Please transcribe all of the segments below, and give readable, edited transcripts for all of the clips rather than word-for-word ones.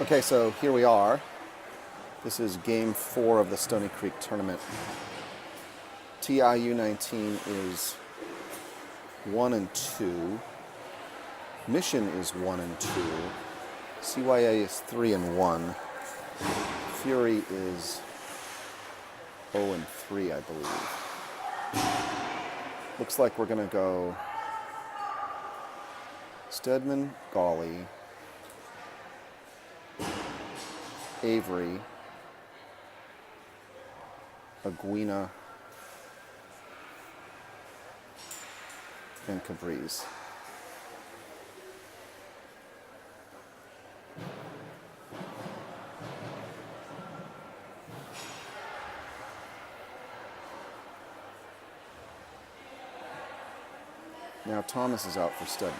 Okay, so here we are. This is game 4 of the Stoney Creek tournament. TI U19 is 1-2. Mission is 1-2. CYA is 3-1. Fury is 0-3, I believe. Looks like we're gonna go Stedman, Gawley, Avery, Aguina, and Cabriz. Now Thomas is out for Stedman.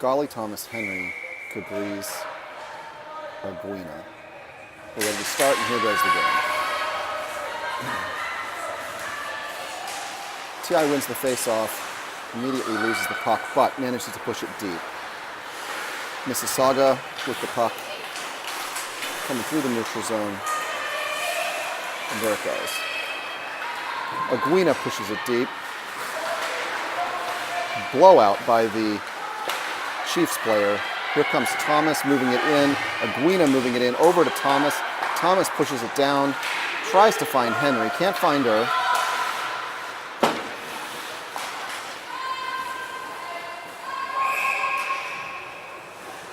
Gawley, Thomas, Henry, Cabriz, Aguina. We're ready to start, and here goes the game. TI wins the face-off, immediately loses the puck, but manages to push it deep. Mississauga with the puck, coming through the neutral zone, and there it goes. Aguina pushes it deep. Blowout by the Chiefs player. Here comes Thomas moving it in. Aguina moving it in over to Thomas. Thomas pushes it down, tries to find Henry, can't find her.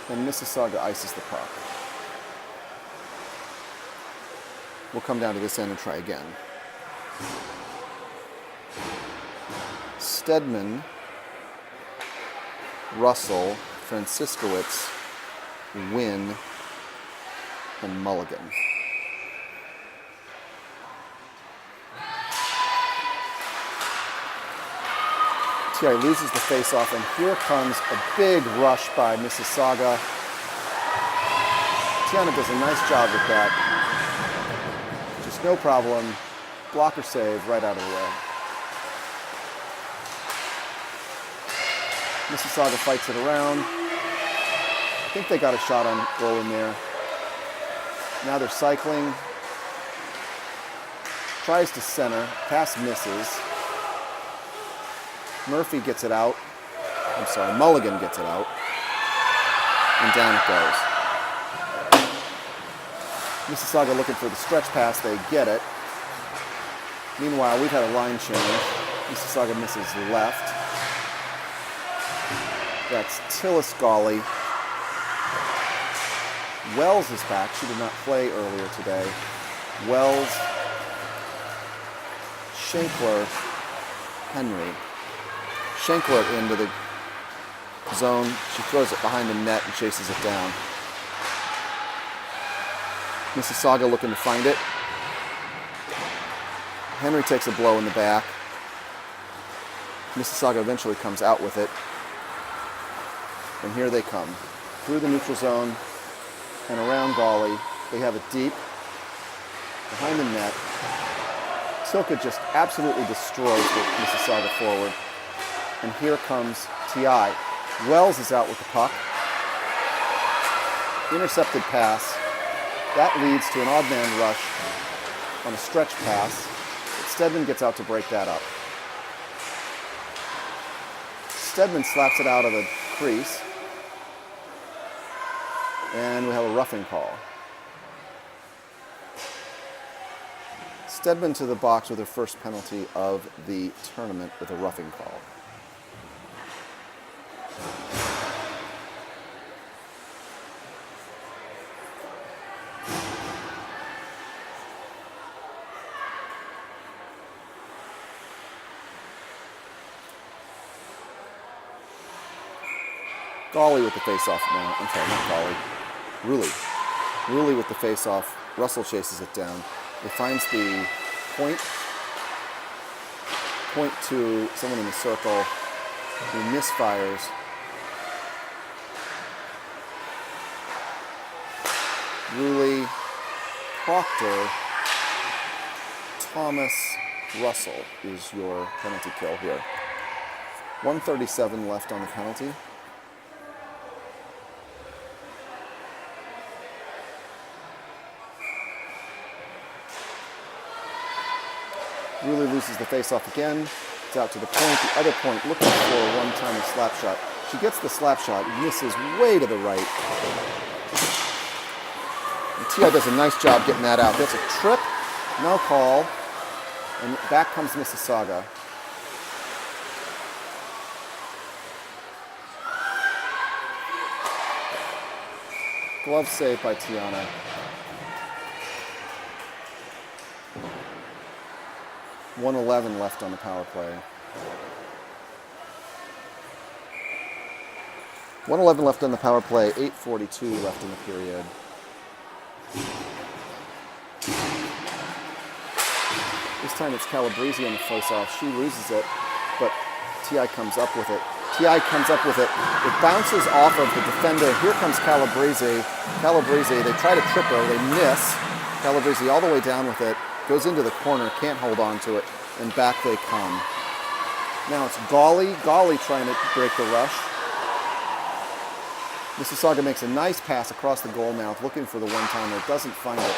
And Mississauga ices the puck. We'll come down to this end and try again. Stedman, Russell, Franciscowicz, Wynn, and Mulligan. TI loses the face-off, and here comes a big rush by Mississauga. Tiana does a nice job with that. Just no problem. Blocker save right out of the way. Mississauga fights it around. I think they got a shot on goal in there. Now they're cycling. Tries to center. Pass misses. Murphy gets it out. I'm sorry, Mulligan gets it out. And down it goes. Mississauga looking for the stretch pass. They get it. Meanwhile, we've had a line change. Mississauga misses left. That's Tillis Gawley. Wells is back. She did not play earlier today. Wells, Shankler, Henry. Shankler into the zone. She throws it behind the net and chases it down. Mississauga looking to find it. Henry takes a blow in the back. Mississauga eventually comes out with it. And here they come, through the neutral zone and around Gawley. They have it deep, behind the net. Tilka just absolutely destroys Mississauga forward. And here comes TI. Wells is out with the puck. Intercepted pass. That leads to an odd man rush on a stretch pass. But Stedman gets out to break that up. Stedman slaps it out of the crease. And we have a roughing call. Stedman to the box with her first penalty of the tournament with a roughing call. Gawley with the face-off now. I'm sorry, not Gawley. Ruley with the face-off. Russell chases it down. He finds the point to someone in the circle who misfires. Ruley, Proctor, Thomas, Russell is your penalty kill here. 1:37 left on the penalty. Really loses the face-off again. It's out to the point. The other point looking for a one-timey slap shot. She gets the slap shot, misses way to the right. And T.I. does a nice job getting that out. That's a trip, no call, and back comes Mississauga. Glove save by Tiana. .111 left on the power play. 1:11 left on the power play, 8:42 left in the period. This time it's Calabrese on the face-off. She loses it, but T.I. comes up with it. T.I. comes up with it. It bounces off of the defender. Here comes Calabrese. Calabrese, they try to trip her. They miss. Calabrese all the way down with it. Goes into the corner, can't hold on to it, and back they come. Now it's Gawley trying to break the rush. Mississauga makes a nice pass across the goal mouth, looking for the one-timer, doesn't find it.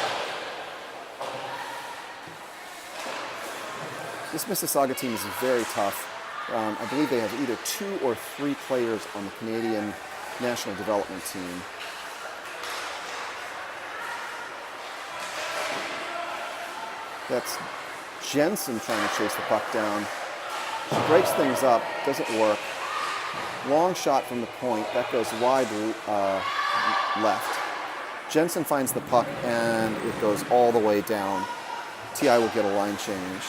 This Mississauga team is very tough. I believe they have either 2 or 3 players on the Canadian national development team. That's Jensen trying to chase the puck down. She breaks things up, doesn't work. Long shot from the point, that goes wide left. Jensen finds the puck and it goes all the way down. T.I. will get a line change.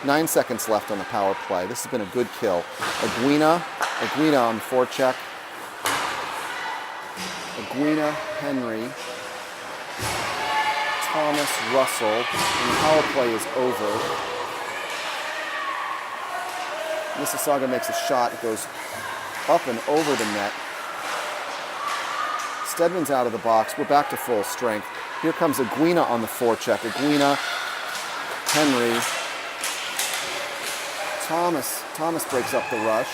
9 seconds left on the power play. This has been a good kill. Aguina on the forecheck. Aguina, Henry, Thomas, Russell, and the power play is over. Mississauga makes a shot. It goes up and over the net. Stedman's out of the box. We're back to full strength. Here comes Aguina on the forecheck. Aguina, Henry, Thomas breaks up the rush.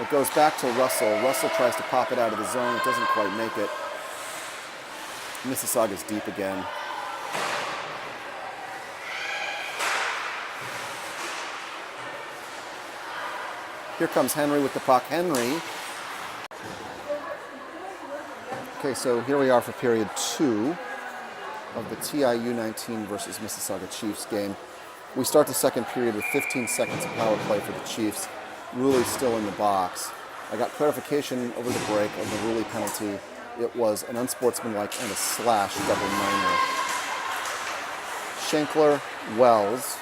It goes back to Russell. Russell tries to pop it out of the zone. It doesn't quite make it. Mississauga's deep again. Here comes Henry with the puck. Henry. Okay, so here we are for period 2 of the T.I. U19 versus Mississauga Chiefs game. We start the second period with 15 seconds of power play for the Chiefs. Ruley still in the box. I got clarification over the break of the Ruley penalty. It was an unsportsmanlike and a slash double minor. Schenkler, Wells.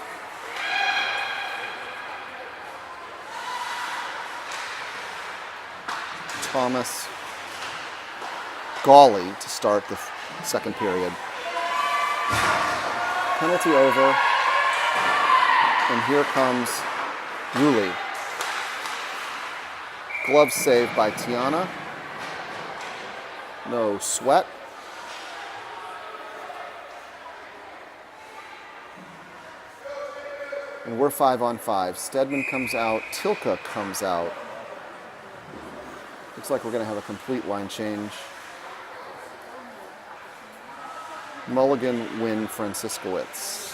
Thomas, Gawley to start the second period. Penalty over. And here comes Ruley. Glove save by Tiana. No sweat. And we're 5-on-5. Stedman comes out. Tilka comes out. Looks like we're going to have a complete line change. Mulligan, Wynn, Franciscowicz.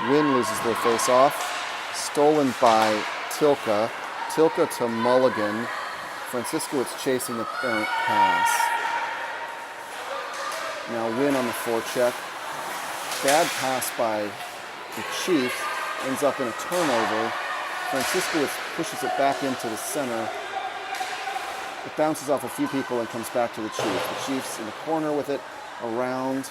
Wynn loses their face-off. Stolen by Tilka. Tilka to Mulligan. Franciscowicz chasing the errant pass. Now Wynn on the forecheck. Bad pass by the Chiefs. Ends up in a turnover. Franciscowicz pushes it back into the center. It bounces off a few people and comes back to the Chiefs. The Chiefs in the corner with it, around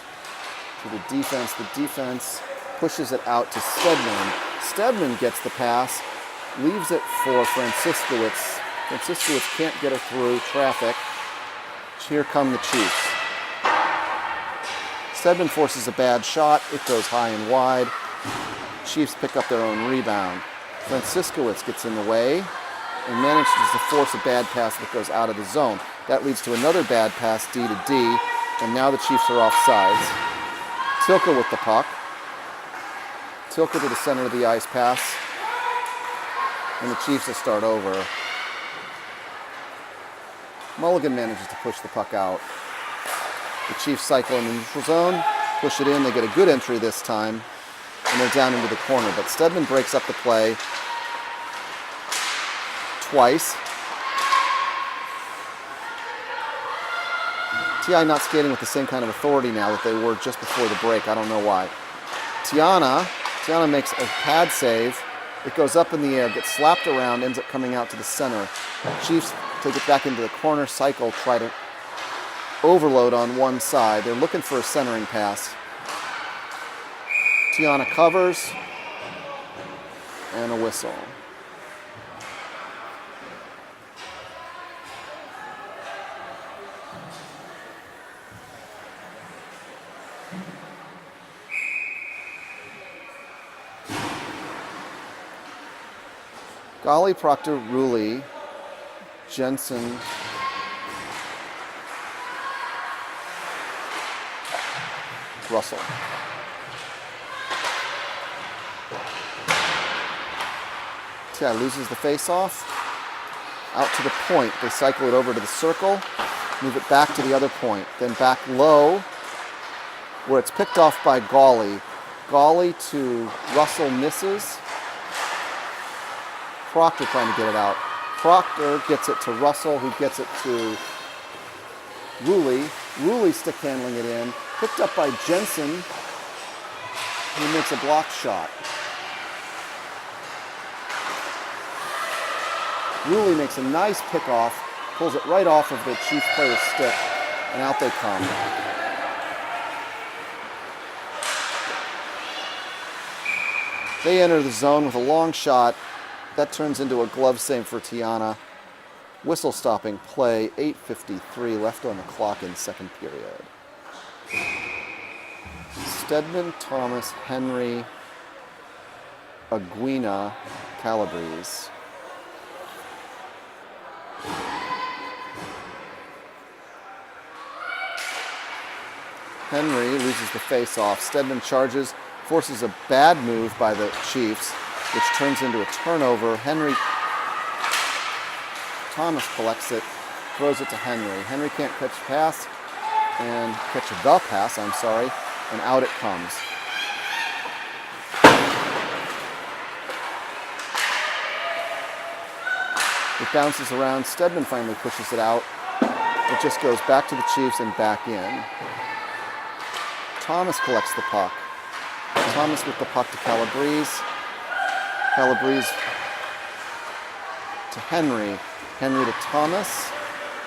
to the defense. The defense pushes it out to Stedman. Stedman gets the pass, leaves it for Franciscowicz. Franciscowicz can't get her through traffic. Here come the Chiefs. Stedman forces a bad shot. It goes high and wide. Chiefs pick up their own rebound. Franciscowicz gets in the way. and manages to force a bad pass that goes out of the zone. That leads to another bad pass, D to D, and now the Chiefs are off sides. Tilka with the puck. Tilka to the center of the ice pass, and the Chiefs will start over. Mulligan manages to push the puck out. The Chiefs cycle in the neutral zone, push it in, they get a good entry this time, and they're down into the corner. But Stedman breaks up the play twice. TI not skating with the same kind of authority now that they were just before the break. I don't know why. Tiana makes a pad save. It goes up in the air, gets slapped around, ends up coming out to the center. Chiefs take it back into the corner, cycle, try to overload on one side. They're looking for a centering pass. Tiana covers, and a whistle. Golly, Proctor, Ruley, Jensen, Russell. TI loses the face-off. Out to the point. They cycle it over to the circle, move it back to the other point, then back low, where it's picked off by Golly. Golly to Russell misses. Proctor trying to get it out. Proctor gets it to Russell, who gets it to Ruley. Ruley stick handling it in. Picked up by Jensen, who makes a block shot. Ruley makes a nice pickoff, pulls it right off of the Chiefs player's stick, and out they come. They enter the zone with a long shot. That turns into a glove save for Tiana. Whistle stopping play, 8:53 left on the clock in second period. Stedman, Thomas, Henry, Aguina, Calabrese. Henry loses the face-off. Stedman charges, forces a bad move by the Chiefs, which turns into a turnover. Thomas collects it, throws it to Henry. Henry can't catch the pass, and and out it comes. It bounces around. Stedman finally pushes it out. It just goes back to the Chiefs and back in. Thomas collects the puck. Thomas with the puck to Calabrese. Calabrese to Henry. Henry to Thomas.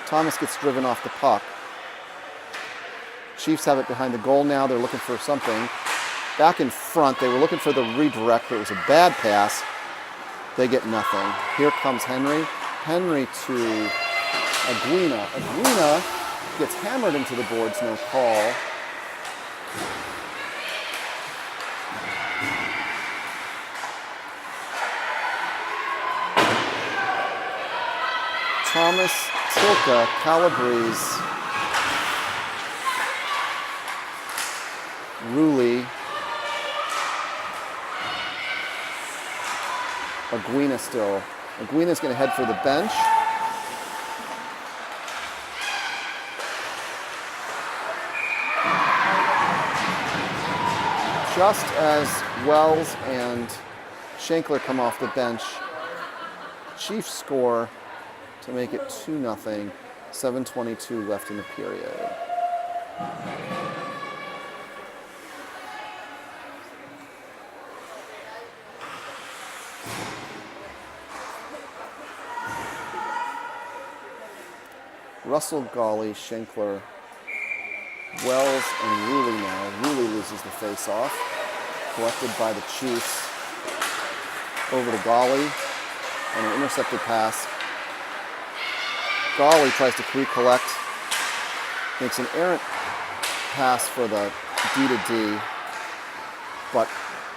Thomas gets driven off the puck. Chiefs have it behind the goal now. They're looking for something. Back in front, they were looking for the redirect, but it was a bad pass. They get nothing. Here comes Henry. Henry to Aguina. Aguina gets hammered into the boards, no call. Thomas, Tilka, Calabrese, Ruley, Aguina still. Aguina's going to head for the bench. Just as Wells and Shankler come off the bench, Chiefs score to make it 2-0, 7:22 left in the period. Russell, Golly, Shankler, Wells, and Ruley now. Ruley loses the face-off, collected by the Chiefs. Over to Golly, and an intercepted pass. Golly tries to recollect, makes an errant pass for the D to D, but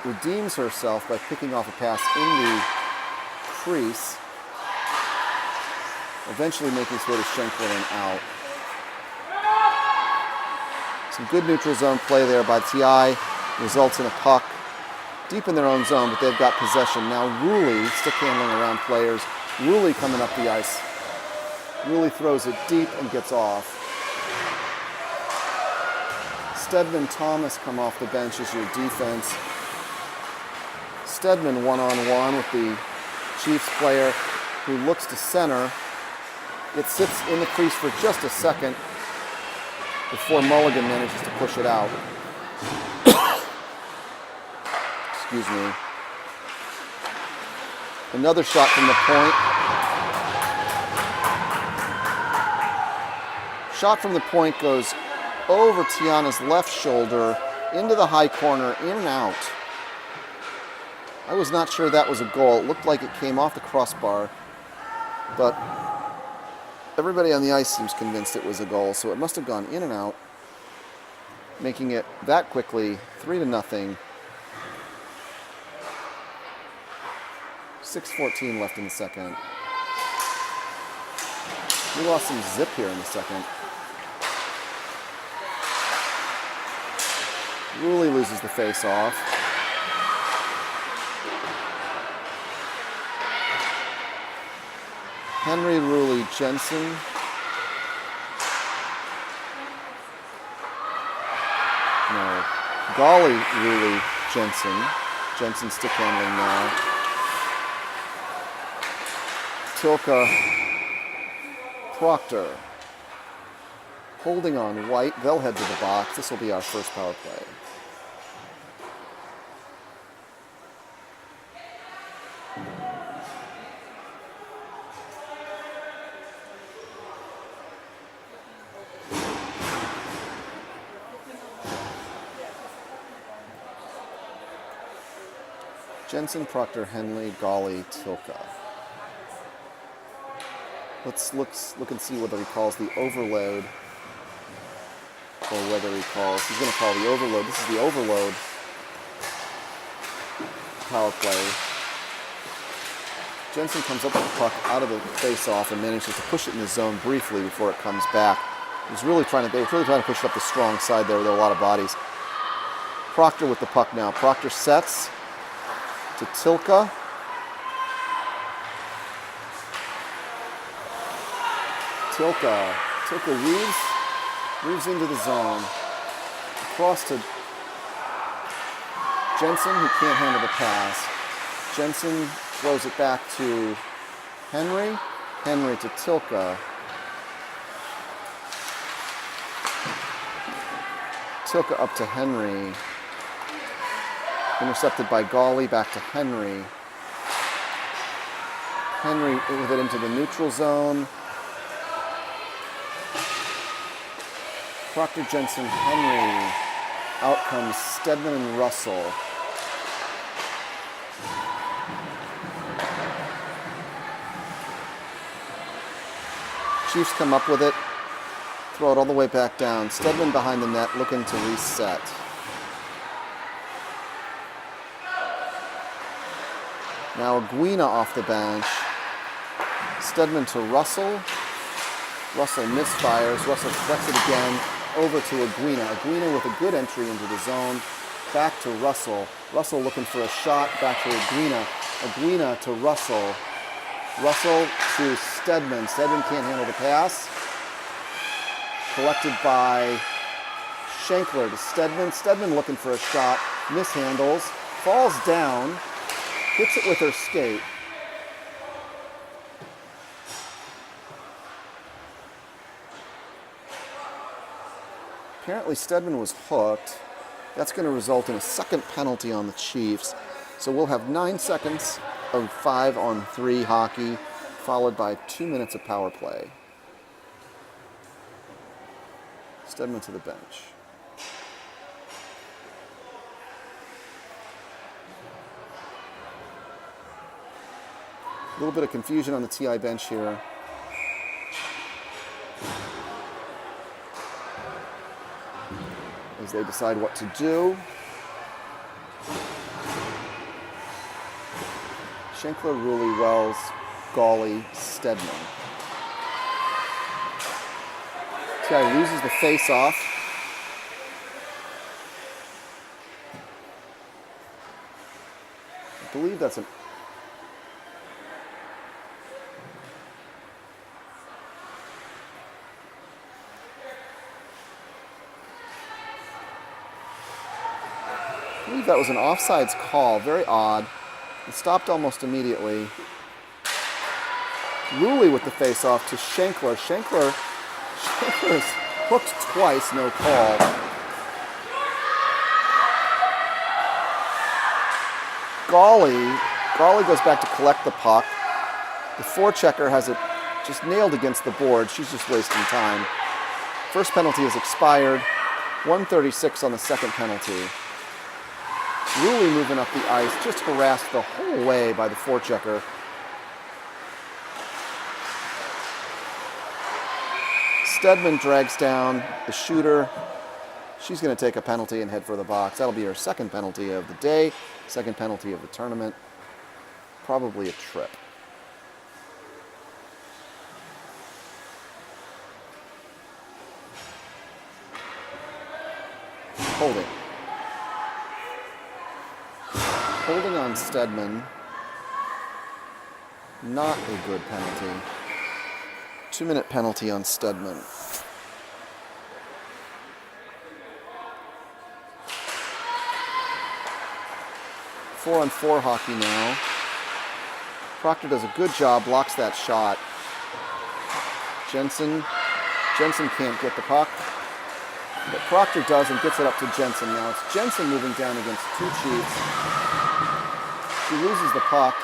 redeems herself by picking off a pass in the crease eventually making his way to Schenkler and out. Some good neutral zone play there by TI results in a puck deep in their own zone, but they've got possession. Now Ruley stick handling around players. Ruley coming up the ice. Ruley throws it deep and gets off. Stedman, Thomas come off the bench as your defense. Stedman one-on-one with the Chiefs player who looks to center. It sits in the crease for just a second before Mulligan manages to push it out. Excuse me. Another shot from the point. Shot from the point goes over Tiana's left shoulder, into the high corner, in and out. I was not sure that was a goal. It looked like it came off the crossbar, but everybody on the ice seems convinced it was a goal, so it must have gone in and out, making it that quickly 3-0. 6:14 left in the second. We lost some zip here in the second. Ruley loses the face-off. Henry, Ruley, Jensen. No. Golly, Ruley, Jensen. Jensen stick handling now. Tilka, Proctor. Holding on White. They'll head to the box. This will be our first power play. Jensen, Proctor, Henley, Golly, Tilka. Let's look and see whether he calls the overload or whether he calls. He's going to call the overload. This is the overload power play. Jensen comes up with the puck out of the face-off and manages to push it in the zone briefly before it comes back. They were really trying to push it up the strong side there with a lot of bodies. Proctor with the puck now. Proctor sets to Tilka. Tilka weaves into the zone. Across to Jensen, who can't handle the pass. Jensen throws it back to Henry. Henry to Tilka. Tilka up to Henry. Intercepted by Golly, back to Henry. Henry with it into the neutral zone. Proctor, Jensen, Henry. Out comes Stedman and Russell. Chiefs come up with it. Throw it all the way back down. Stedman behind the net looking to reset. Now Aguina off the bench. Stedman to Russell. Russell misfires. Russell flex it again. Over to Aguina. Aguina with a good entry into the zone. Back to Russell. Russell looking for a shot. Back to Aguina. Aguina to Russell. Russell to Stedman. Stedman can't handle the pass. Collected by Schenkler to Stedman. Stedman looking for a shot. Mishandles. Falls down. Hits it with her skate. Apparently Stedman was hooked. That's going to result in a second penalty on the Chiefs. So we'll have 9 seconds of 5-on-3 hockey, followed by 2 minutes of power play. Stedman to the bench. A little bit of confusion on the TI bench here. As they decide what to do. Schenkler, Ruley, Wells, Golly, Stedman. guy loses the face-off. I believe that's an... I believe that was an offsides call. Very odd. It stopped almost immediately. Ruley with the face-off to Schenkler. Schenkler is hooked twice, no call. Gawley goes back to collect the puck. The forechecker has it just nailed against the board. She's just wasting time. First penalty has expired. 1:36 on the second penalty. Ruley moving up the ice, just harassed the whole way by the forechecker. Stedman drags down the shooter. She's going to take a penalty and head for the box. That'll be her second penalty of the day, second penalty of the tournament. Probably a trip. Holding. Holding on Stedman. Not a good penalty. 2-minute penalty on Stedman. Four-on-four hockey now. Proctor does a good job, blocks that shot. Jensen can't get the puck. But Proctor does and gets it up to Jensen. Now it's Jensen moving down against two Chiefs. She loses the puck.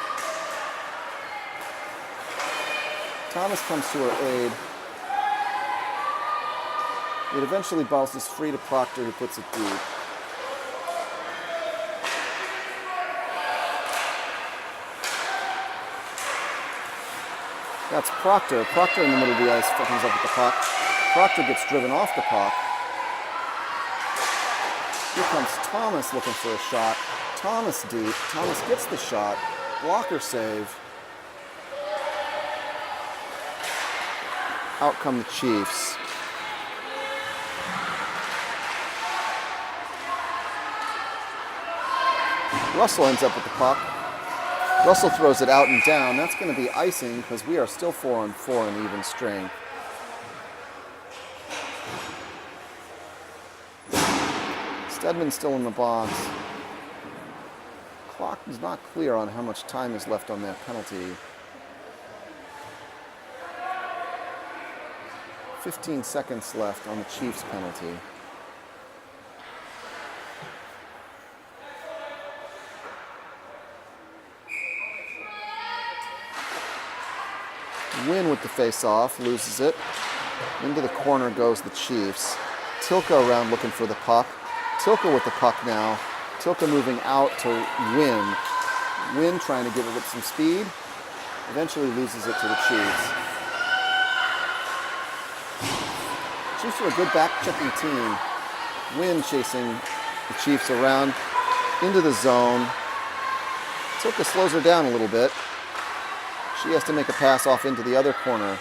Thomas comes to her aid. It eventually bounces free to Proctor, who puts it deep. That's Proctor. Proctor in the middle of the ice comes up with the puck. Proctor gets driven off the puck. Here comes Thomas looking for a shot. Thomas deep. Thomas gets the shot. Blocker save. Out come the Chiefs. Russell ends up with the puck. Russell throws it out and down. That's going to be icing because we are still 4-on-4 in even strength. Stedman's still in the box. Clock is not clear on how much time is left on that penalty. 15 seconds left on the Chiefs penalty. Win with the face-off, loses it. Into the corner goes the Chiefs. Tilka around looking for the puck. Tilka with the puck now. Tilka moving out to Win. Win trying to give it some speed. Eventually loses it to the Chiefs. Chiefs are a good back-checking team. Win chasing the Chiefs around into the zone. Tilka slows her down a little bit. She has to make a pass off into the other corner.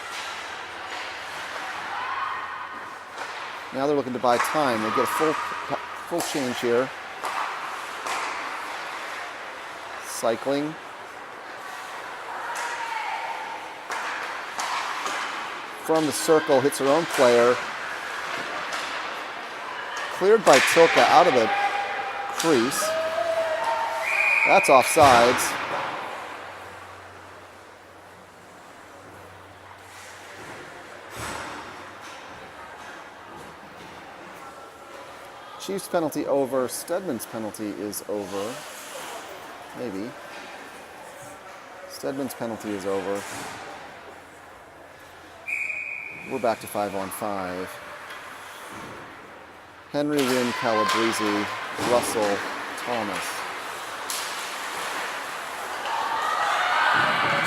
Now they're looking to buy time. They get a full change here. Cycling. From the circle, hits her own player. Cleared by Tilka out of the crease. That's offsides. Chiefs penalty over. Stedman's penalty is over. Maybe. Stedman's penalty is over. We're back to 5-on-5. Henry, Wynn, Calabrese, Russell, Thomas.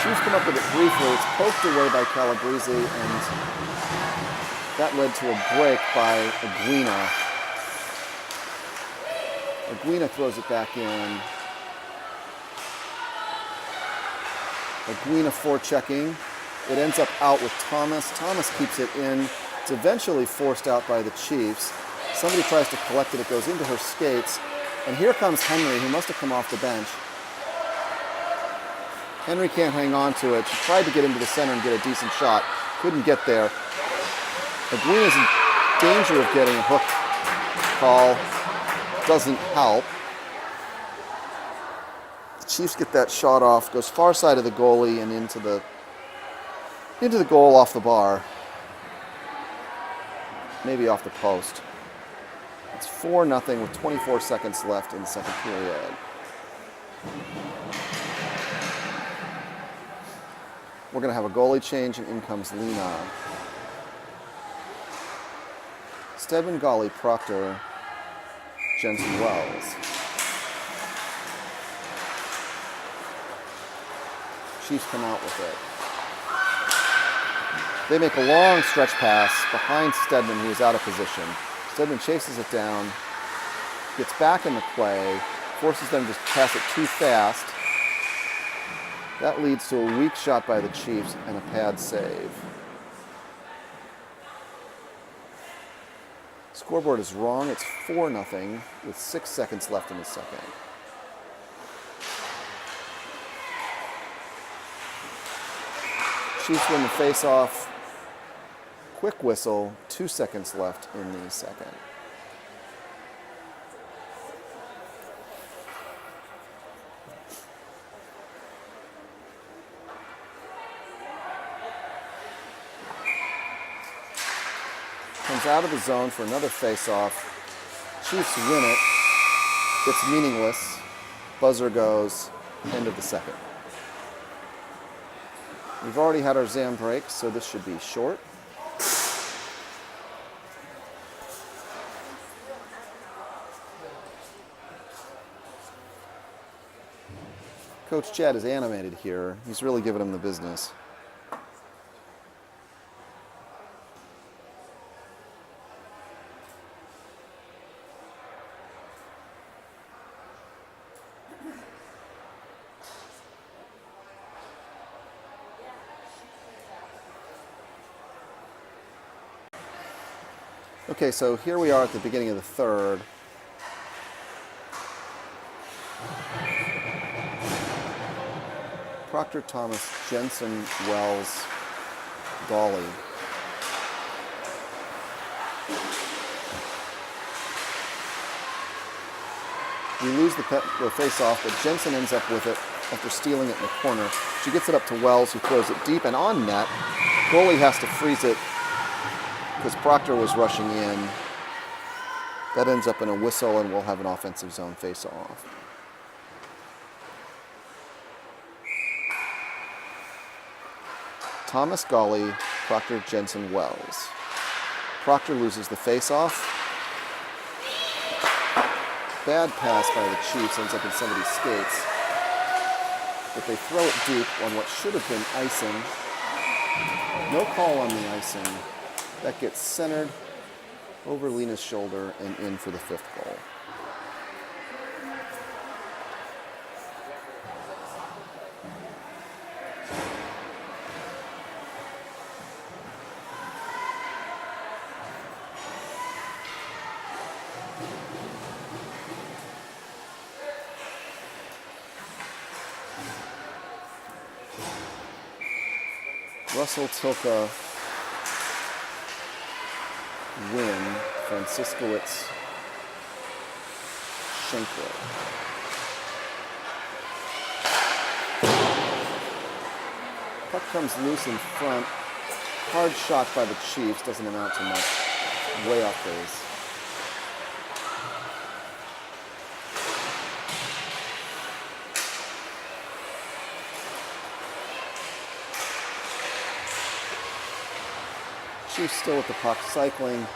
Chiefs come up with it briefly. It's poked away by Calabrese, and that led to a break by Aguina. Aguina throws it back in. Aguina forechecking. It ends up out with Thomas. Thomas keeps it in. It's eventually forced out by the Chiefs. Somebody tries to collect it. It goes into her skates. And here comes Henry, who must have come off the bench. Henry can't hang on to it. She tried to get into the center and get a decent shot. Couldn't get there. Aguina's in danger of getting a hook call. Doesn't help. The Chiefs get that shot off. Goes far side of the goalie and into the goal off the bar. Maybe off the post. It's 4-0 with 24 seconds left in the second period. We're going to have a goalie change, and in comes Lena. Stedman, Golly, Proctor, Jensen, Wells. Chiefs come out with it. They make a long stretch pass behind Stedman, who is out of position. Stedman chases it down, gets back in the play, forces them to pass it too fast. That leads to a weak shot by the Chiefs and a pad save. Scoreboard is wrong. It's 4-0 with 6 seconds left in the second. Chiefs win the face-off. Quick whistle, 2 seconds left in the second. Comes out of the zone for another face-off. Chiefs win it. It's meaningless. Buzzer goes. End of the second. We've already had our Zam break, so this should be short. Coach Chad is animated here. He's really giving him the business. Okay, so here we are at the beginning of the third. Proctor, Thomas, Jensen, Wells, Golly. We lose the face-off, but Jensen ends up with it after stealing it in the corner. She gets it up to Wells, who throws it deep and on net. Goalie has to freeze it because Proctor was rushing in. That ends up in a whistle, and we'll have an offensive zone face-off. Thomas, Golly, Proctor, Jensen, Wells. Proctor loses the face-off. Bad pass by the Chiefs, ends up in somebody's skates. But they throw it deep on what should have been icing. No call on the icing. That gets centered over Lena's shoulder and in for the fifth goal. Russell, Tilka, Win, Franciscowitz, Schenkel. Puck comes loose in front. Hard shot by the Chiefs, doesn't amount to much. Way off base. Chiefs still with the puck, cycling.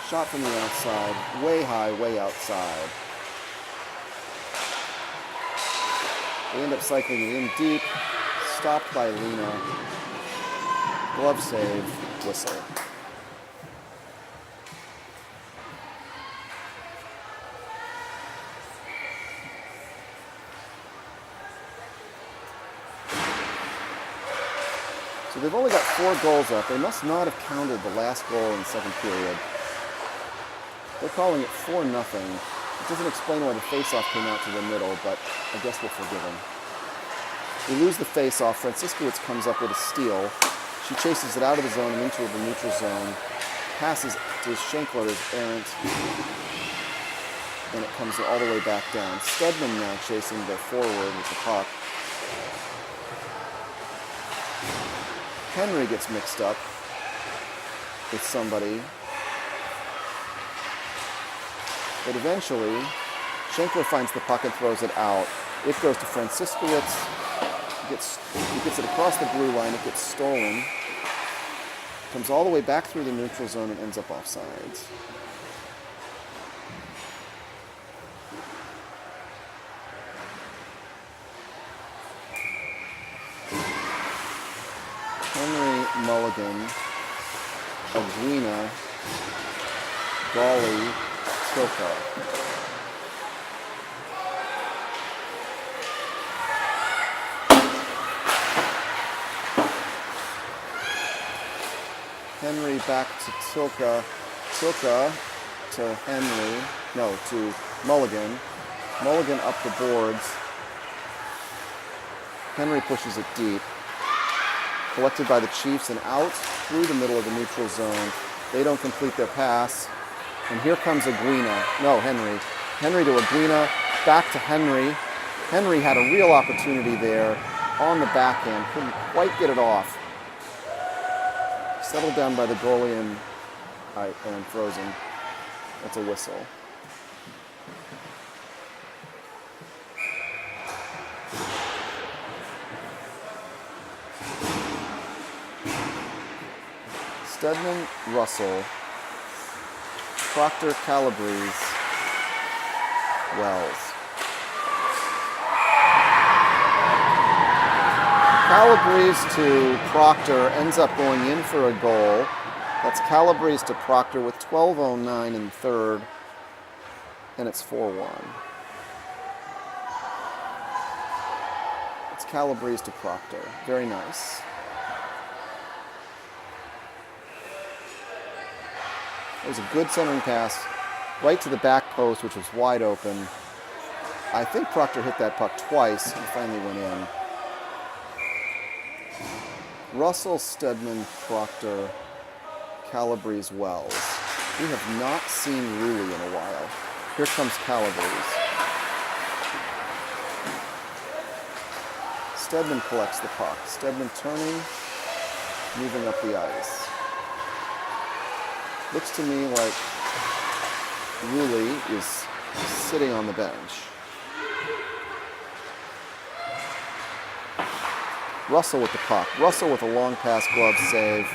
Shot from the outside, way high, way outside. They end up cycling it in deep, stopped by Lena. Glove save, whistle. So they've only got 4 goals up. They must not have counted the last goal in the second period. They're calling it 4-0. It doesn't explain why the face-off came out to the middle, but I guess we'll forgive them. We lose the face-off. Franciscowicz comes up with a steal. She chases it out of the zone and into the neutral zone. Passes to Schenkler as errant. And it comes all the way back down. Stedman now chasing the forward with the puck. Henry gets mixed up with somebody. But eventually, Schenkler finds the puck and throws it out. It goes to Franciscowicz. He gets it across the blue line. It gets stolen. Comes all the way back through the neutral zone and ends up offsides. Henry, Mulligan, Aguina, Gawley, Tilka. Henry back to Tilka. Tilka to Henry. No, to Mulligan. Mulligan up the boards. Henry pushes it deep. Collected by the Chiefs and out through the middle of the neutral zone. They don't complete their pass. And here comes Aguina. No, Henry. Henry to Aguina. Back to Henry. Henry had a real opportunity there on the backhand. Couldn't quite get it off. Settled down by the goalie and frozen. That's a whistle. Stedman, Russell, Proctor, Calabrese, Wells. Calabrese to Proctor ends up going in for a goal. That's Calabrese to Proctor with 12:09 in the third, and it's 4-1. It's Calabrese to Proctor. Very nice. It was a good centering pass right to the back post, which was wide open. I think Proctor hit that puck twice and finally went in. Russell, Stedman, Proctor, Calabrese, Wells. We have not seen Rulli in a while. Here comes Calabrese. Stedman collects the puck. Stedman turning, moving up the ice. Looks to me like Rulli is sitting on the bench. Russell with the puck. Russell with a long pass, glove save.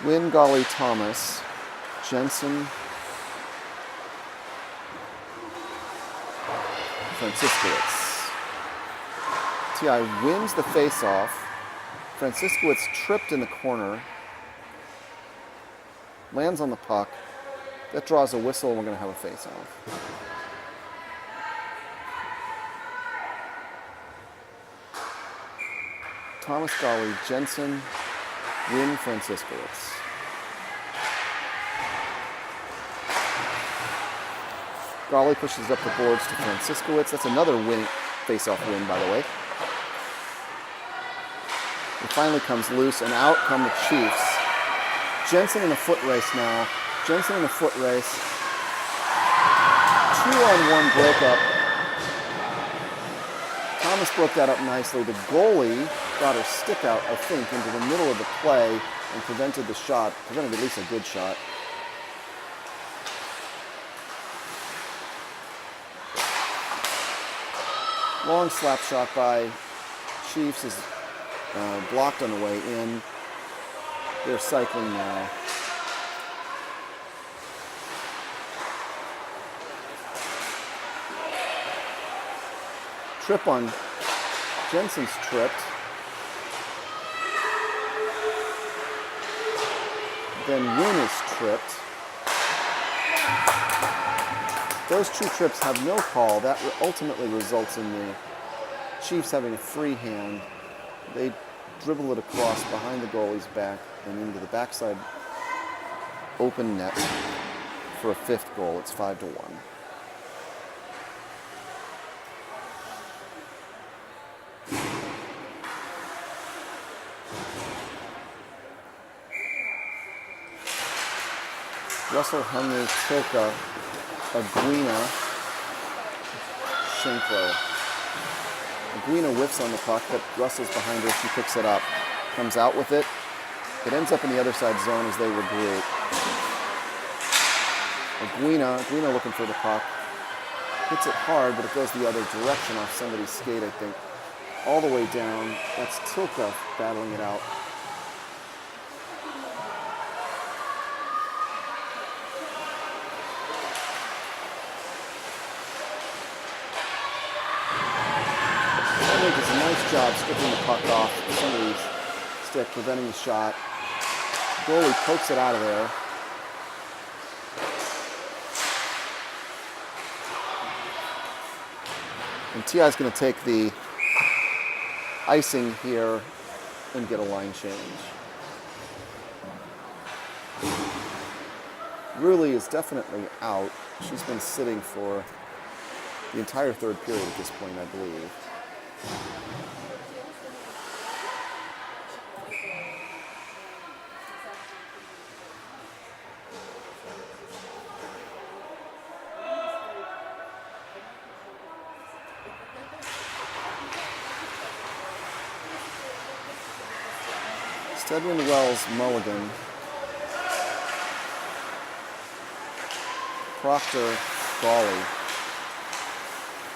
Wynn, Gawley, Thomas, Jensen, Franciscowicz. T.I. wins the face-off. Franciscowicz tripped in the corner. Lands on the puck. That draws a whistle and we're going to have a face-off. Thomas, Gawley, Jensen, Wynn, Franciscowicz. Gawley pushes up the boards to Franciscowicz. That's another win, face-off win, by the way. It finally comes loose, and out come the Chiefs. Jensen in a foot race now. Jensen in a foot race. 2-on-1 breakup. Thomas broke that up nicely. The goalie got her stick out, I think, into the middle of the play and prevented the shot. Prevented at least a good shot. Long slap shot by Chiefs is blocked on the way in. They're cycling now. Trip on Jensen's tripped. Then Wynn is tripped. Those two trips have no call. That ultimately results in the Chiefs having a free hand. They dribble it across behind the goalie's back and into the backside open net for a fifth goal. It's 5-1. Russell, Henry, Tilka, Aguina, Schenkler. Aguina whiffs on the puck, but Russell's behind her. She picks it up. Comes out with it. It ends up in the other side zone as they regroup. Aguina looking for the puck. Hits it hard, but it goes the other direction off somebody's skate, I think. All the way down. That's Tilka battling it out. Does a nice job stripping the puck off somebody's stick, preventing the shot. Goalie pokes it out of there. And T.I. is going to take the icing here and get a line change. Ruley is definitely out. She's been sitting for the entire third period at this point, I believe. Stedman, Wells, Mulligan, Proctor, Gawley.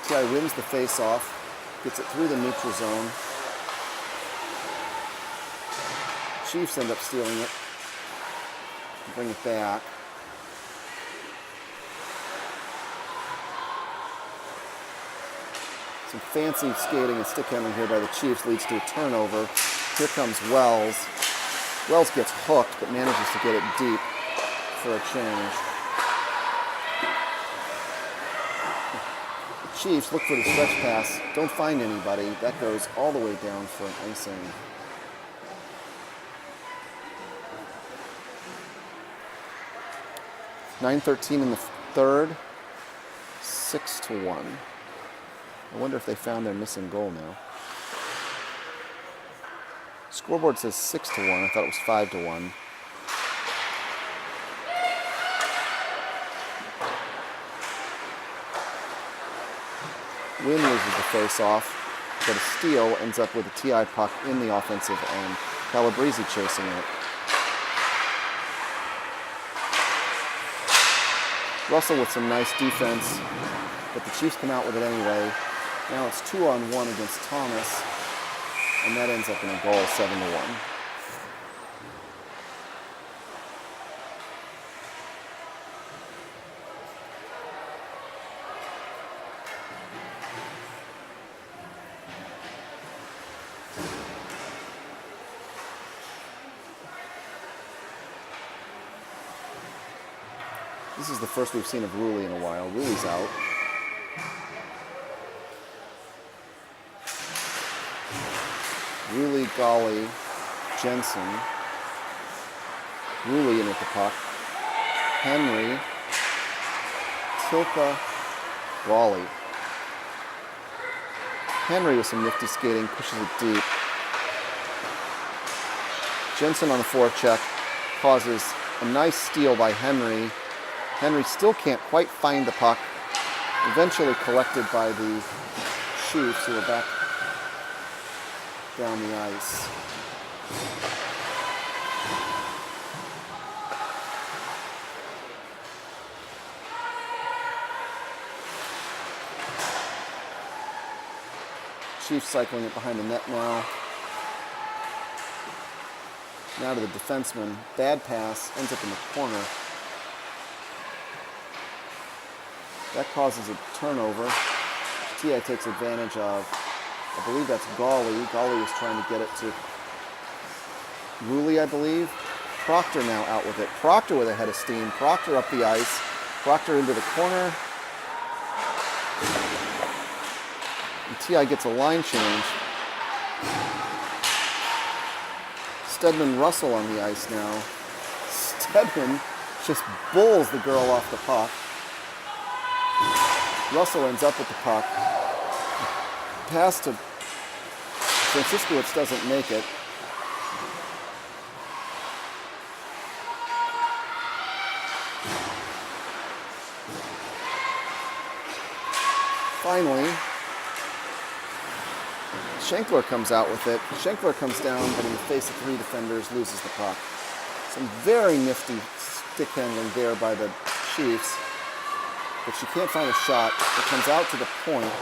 T.I. wins the face-off. Gets it through the neutral zone. Chiefs end up stealing it. Bring it back. Some fancy skating and stick handling here by the Chiefs leads to a turnover. Here comes Wells. Wells gets hooked but manages to get it deep for a change. Chiefs look for the stretch pass, don't find anybody. That goes all the way down for an icing. .9:13 in the third, 6-1. I wonder if they found their missing goal now. Scoreboard says 6-1. I thought it was 5-1. Wynn loses the face-off, but a steal ends up with a T.I. puck in the offensive end. Calabrese chasing it. Russell with some nice defense, but the Chiefs come out with it anyway. Now it's 2-on-1 against Thomas, and that ends up in a goal, 7-1. This is the first we've seen of Ruley in a while. Ruley's out. Ruley, Gawley, Jensen. Ruley in with the puck. Henry, Tilka, Gawley. Henry with some nifty skating, pushes it deep. Jensen on the forecheck causes a nice steal by Henry. Henry still can't quite find the puck. Eventually collected by the Chiefs, who are back down the ice. Chiefs cycling it behind the net now. Now to the defenseman. Bad pass, ends up in the corner. That causes a turnover. TI takes advantage of, I believe that's Golly. Golly is trying to get it to Ruley, I believe. Proctor now out with it. Proctor with a head of steam. Proctor up the ice. Proctor into the corner. And TI gets a line change. Stedman Russell on the ice now. Stedman just bowls the girl off the puck. Russell ends up with the puck. Pass to Franciscowicz doesn't make it. Finally, Schenkler comes out with it. Schenkler comes down, but in the face of 3 defenders, loses the puck. Some very nifty stick handling there by the Chiefs, but she can't find a shot. It comes out to the point.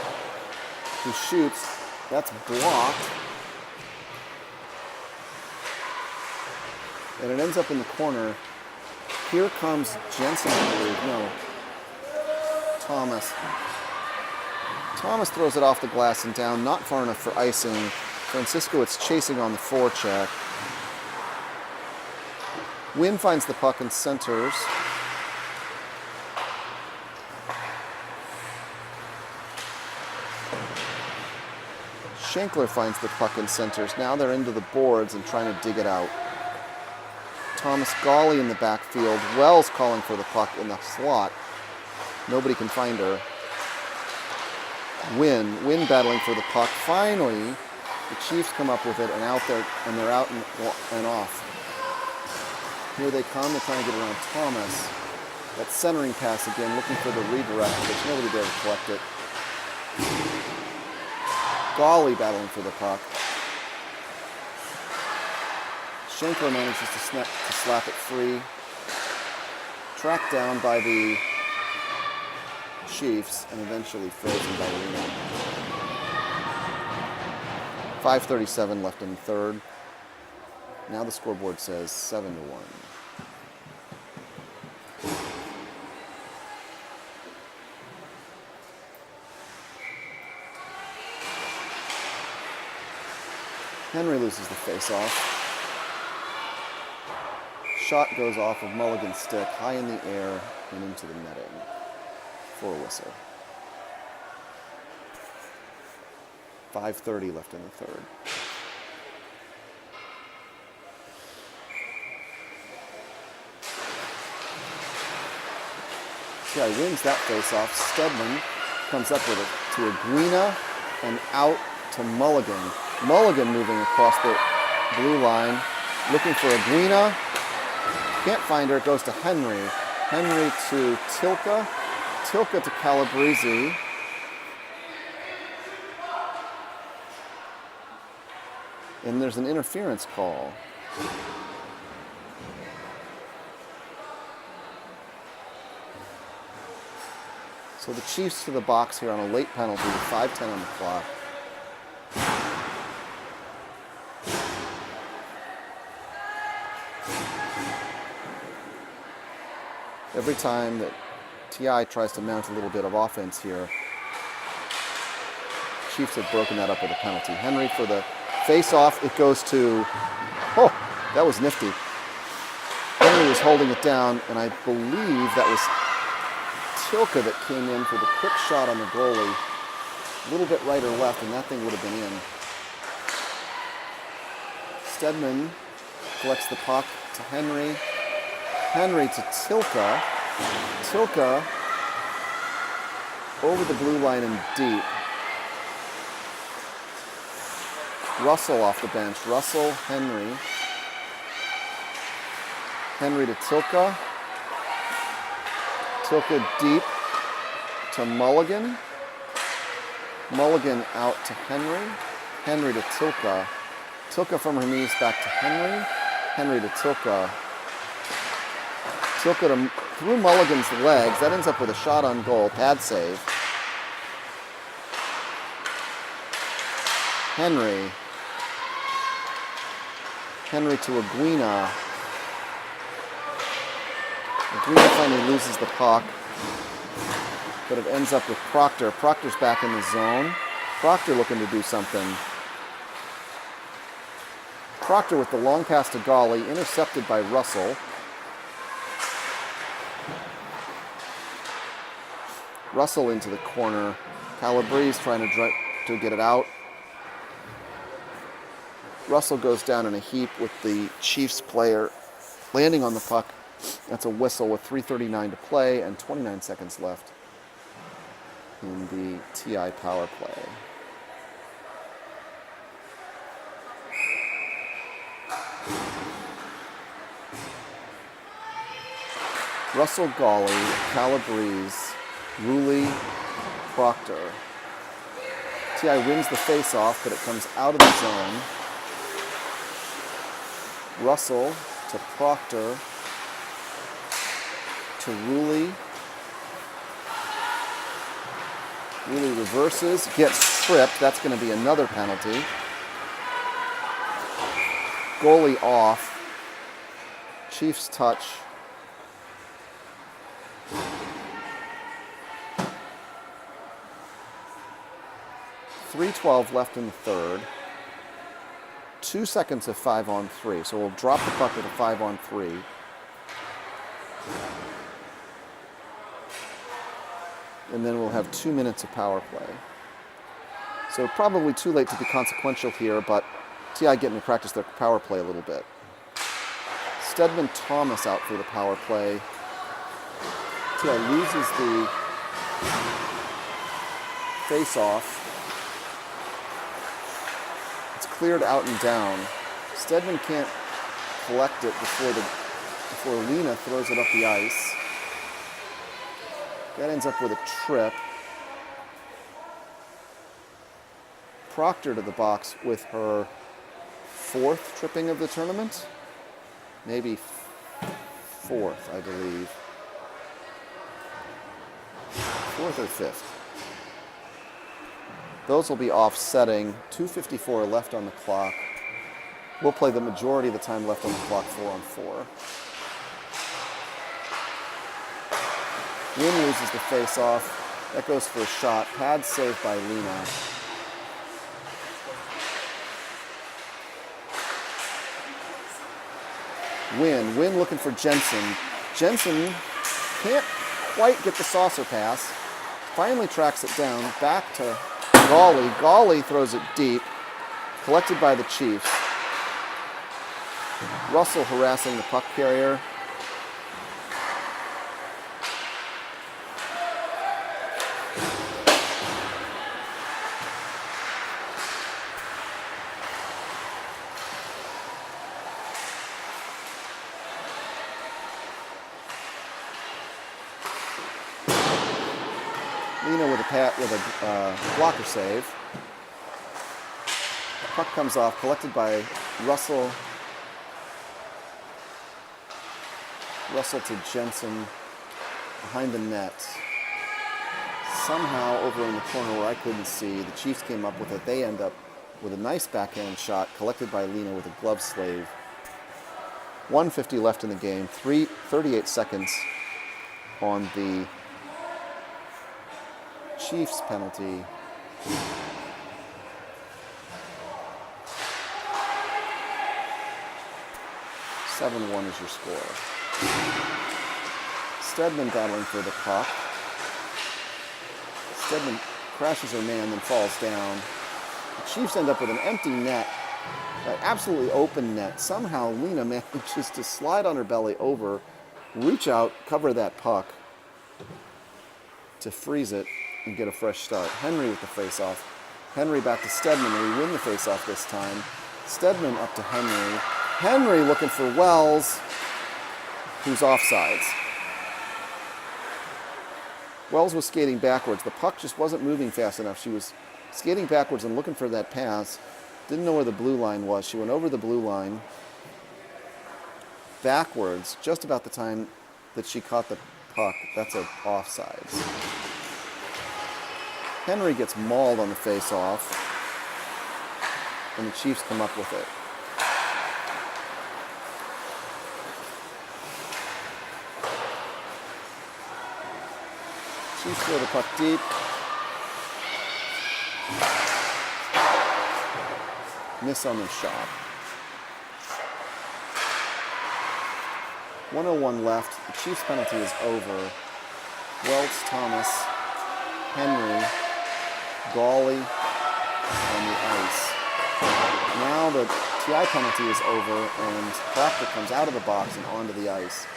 Who shoots? That's blocked. And it ends up in the corner. Here comes Jensen, I believe. No. Thomas. Thomas throws it off the glass and down, not far enough for icing. Franciscowicz chasing on the forecheck. Wynn finds the puck and centers. Schenkler finds the puck and centers. Now they're into the boards and trying to dig it out. Thomas Golly in the backfield. Wells calling for the puck in the slot. Nobody can find her. Wynn battling for the puck. Finally, the Chiefs come up with it and out there, and they're out and off. Here they come. They're trying to get around Thomas. That centering pass again, looking for the redirect, but nobody there to collect it. Golly battling for the puck. Schenkler manages to slap it free. Tracked down by the Chiefs and eventually frozen by Reno. 5:37 left in the third. Now the scoreboard says 7-1. Henry loses the face-off. Shot goes off of Mulligan's stick, high in the air and into the netting for a whistle. 5:30 left in the third. TI wins that face-off. Stedman comes up with it to Aguina and out to Mulligan. Mulligan moving across the blue line, looking for Aguina. Can't find her. It goes to Henry. Henry to Tilka. Tilka to Calabrese. And there's an interference call. So the Chiefs to the box here on a late penalty with 5:10 on the clock. Every time that TI tries to mount a little bit of offense here, Chiefs have broken that up with a penalty. Henry for the face-off. It goes to, oh, that was nifty. Henry was holding it down, and I believe that was Tilka that came in for the quick shot on the goalie. A little bit right or left, and that thing would have been in. Stedman collects the puck to Henry. Henry to Tilka. Tilka over the blue line and deep. Russell off the bench. Russell, Henry. Henry to Tilka. Tilka deep to Mulligan. Mulligan out to Henry. Henry to Tilka. Tilka from her knees back to Henry. Henry to Tilka. Tilka through Mulligan's legs. That ends up with a shot on goal. Pad save. Henry. Henry to Aguina. Aguina finally loses the puck. but it ends up with Proctor. Proctor's back in the zone. Proctor looking to do something. Proctor with the long pass to Golly, intercepted by Russell. Russell into the corner. Calabrese trying to get it out. Russell goes down in a heap with the Chiefs player landing on the puck. That's a whistle with 3:39 to play and 29 seconds left in the TI power play. Russell, Golly, Calabrese, Rulli, Proctor. TI wins the face-off, but it comes out of the zone. Russell to Proctor to Rulli. Rulli reverses, gets tripped. That's going to be another penalty. Goalie off. Chiefs touch. .312 left in the third. 2 seconds of 5-on-3. So we'll drop the puck at a 5-on-3. And then we'll have 2 minutes of power play. So probably too late to be consequential here, but TI getting to practice their power play a little bit. Stedman Thomas out for the power play. TI loses the face-off. It's cleared out and down. Stedman can't collect it before Lena throws it up the ice. That ends up with a trip. Proctor to the box with her 4th tripping of the tournament. Maybe 4th, I believe. 4th or 5th. Those will be offsetting. 2:54 left on the clock. We'll play the majority of the time left on the clock, 4-on-4. Wynn loses the face-off. That goes for a shot. Pad saved by Lena. Wynn looking for Jensen. Jensen can't quite get the saucer pass. Finally tracks it down. Back to Golly. Golly throws it deep. Collected by the Chiefs. Russell harassing the puck carrier. Lena with a blocker save. Puck comes off, collected by Russell. Russell to Jensen behind the net. Somehow over in the corner where I couldn't see, the Chiefs came up with it. They end up with a nice backhand shot collected by Lena with a glove slave. 1:50 left in the game, 38 seconds on the Chiefs penalty. (7-1) is your score. Stedman battling for the puck. Stedman crashes her man, then falls down. The Chiefs end up with an empty net, an absolutely open net. Somehow Lena manages to slide on her belly over, reach out, cover that puck to freeze it and get a fresh start. Henry with the face-off. Henry back to Stedman, and we win the face-off this time. Stedman up to Henry. Henry looking for Wells, who's offsides. Wells was skating backwards. The puck just wasn't moving fast enough. She was skating backwards and looking for that pass. Didn't know where the blue line was. She went over the blue line backwards just about the time that she caught the puck. That's an offsides. Henry gets mauled on the face-off, and the Chiefs come up with it. Chiefs throw the puck deep. Miss on the shot. 1:01 left. The Chiefs penalty is over. Welch, Thomas, Henry, Gawley on the ice. Now the TI penalty is over and Proctor comes out of the box and onto the ice.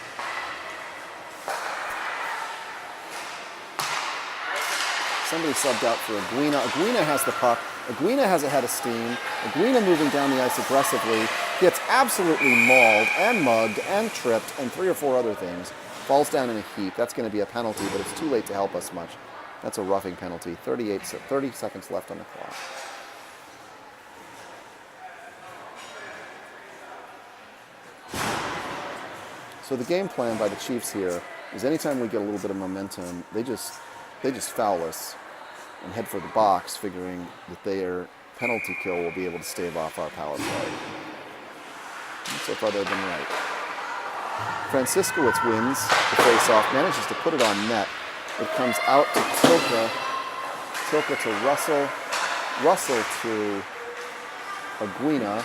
Somebody subbed out for Aguina. Aguina has the puck. Aguina has a head of steam. Aguina moving down the ice aggressively. Gets absolutely mauled and mugged and tripped and 3 or 4 other things. Falls down in a heap. That's going to be a penalty, but it's too late to help us much. That's a roughing penalty. 30 seconds left on the clock. So the game plan by the Chiefs here is anytime we get a little bit of momentum, they just foul us and head for the box, figuring that their penalty kill will be able to stave off our power play. And so far they've been right. Franciscowicz wins the face-off, manages to put it on net. It comes out to Tilka. Tilka to Russell. Russell to Aguina.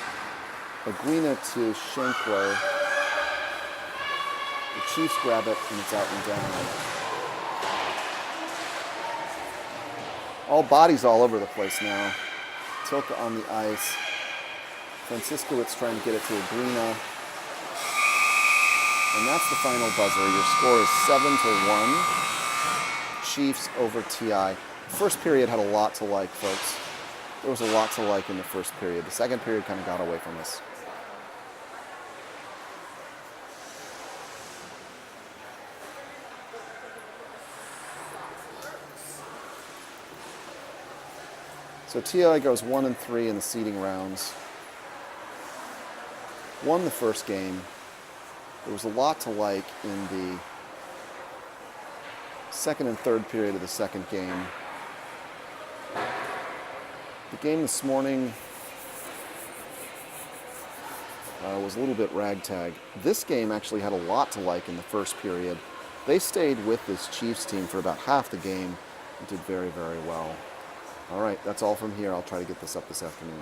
Aguina to Schenkler. The Chiefs grab it, and it's out and down. All bodies all over the place now. Tilka on the ice. Franciscowicz trying to get it to Aguina. And that's the final buzzer. Your score is 7-1. Chiefs over TI. First period had a lot to like, folks. There was a lot to like in the first period. The second period kind of got away from us. So TI goes 1-3 in the seeding rounds. Won the first game. There was a lot to like in the second and third period of the second game. The game this morning was a little bit ragtag. This game actually had a lot to like in the first period. They stayed with this Chiefs team for about half the game and did very, very well. All right, that's all from here. I'll try to get this up this afternoon.